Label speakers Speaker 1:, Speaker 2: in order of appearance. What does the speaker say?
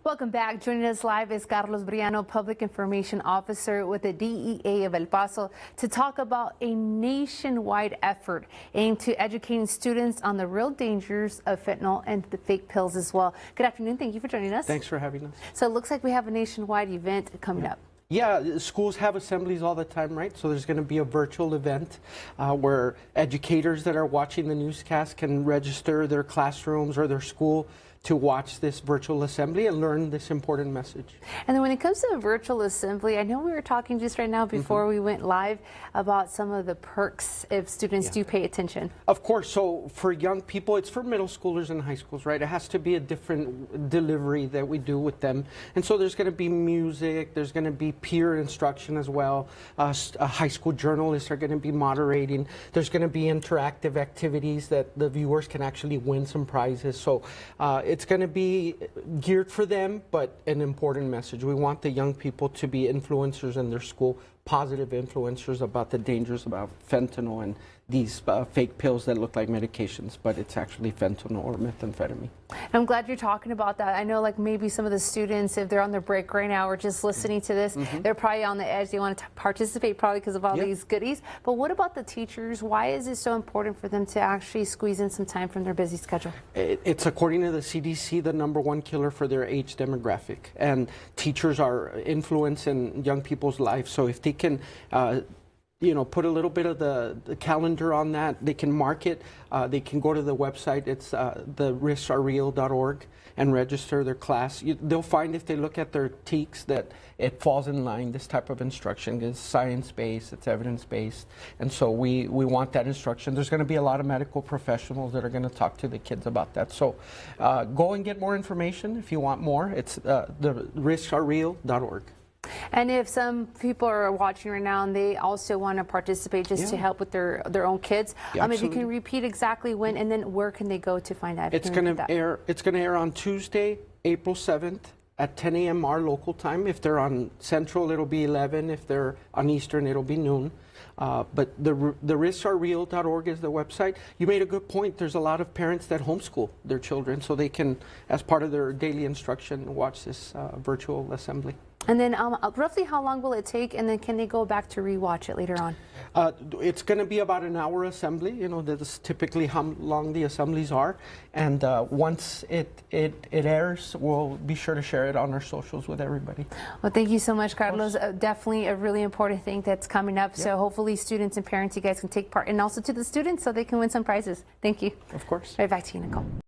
Speaker 1: Welcome back. Joining us live is Carlos Briano, Public Information Officer with the DEA of El Paso, to talk about a nationwide effort aimed to educating students on the real dangers of fentanyl and the fake pills as well. Good afternoon. Thank you for joining us.
Speaker 2: Thanks for having us.
Speaker 1: So it looks like we have a nationwide event coming up.
Speaker 2: Yeah, schools have assemblies all the time, right? So there's going to be a virtual event where educators that are watching the newscast can register their classrooms or their school to watch this virtual assembly and learn this important message.
Speaker 1: And then when it comes to a virtual assembly, I know we were talking just right now before we went live about some of the perks if students do pay attention.
Speaker 2: Of course. So for young people, it's for middle schoolers and high schools, right? It has to be a different delivery that we do with them. And so there's going to be music, there's going to be peer instruction as well. High school journalists are going to be moderating. There's going to be interactive activities that the viewers can actually win some prizes. So it's going to be geared for them, but an important message. We want the young people to be influencers in their school, positive influencers about the dangers about fentanyl and these fake pills that look like medications, but it's actually fentanyl or methamphetamine.
Speaker 1: I'm glad you're talking about that. I know like maybe some of the students, if they're on their break right now or just listening to this, they're probably on the edge. They want to participate probably because of all these goodies. But what about the teachers? Why is it so important for them to actually squeeze in some time from their busy schedule? It's
Speaker 2: according to the CDC, the #1 killer for their age demographic. And teachers are influencing young people's lives. So if they can put a little bit of the calendar on that. They can mark it. They can go to the website. It's therisksArereal.org and register their class. They'll find if they look at their TEKS that it falls in line. This type of instruction is science-based, it's evidence-based, and so we want that instruction. There's going to be a lot of medical professionals that are going to talk to the kids about that. So go and get more information if you want more. It's therisksArereal.org.
Speaker 1: And if some people are watching right now and they also want to participate just to help with their own kids, if you can repeat exactly when and then where can they go to find out?
Speaker 2: It's going to air on Tuesday, April 7th at 10 a.m. our local time. If they're on Central, it'll be 11. If they're on Eastern, it'll be noon. But the risksArereal.org is the website. You made a good point. There's a lot of parents that homeschool their children, so they can, as part of their daily instruction, watch this virtual assembly.
Speaker 1: And then roughly how long will it take, and then can they go back to rewatch it later on?
Speaker 2: It's going to be about an hour assembly. That's typically how long the assemblies are. And once it airs, we'll be sure to share it on our socials with everybody.
Speaker 1: Well, thank you so much, Carlos. Definitely a really important thing that's coming up. So hopefully students and parents, you guys can take part, and also to the students so they can win some prizes. Thank you.
Speaker 2: Of course.
Speaker 1: Right back to you, Nicole.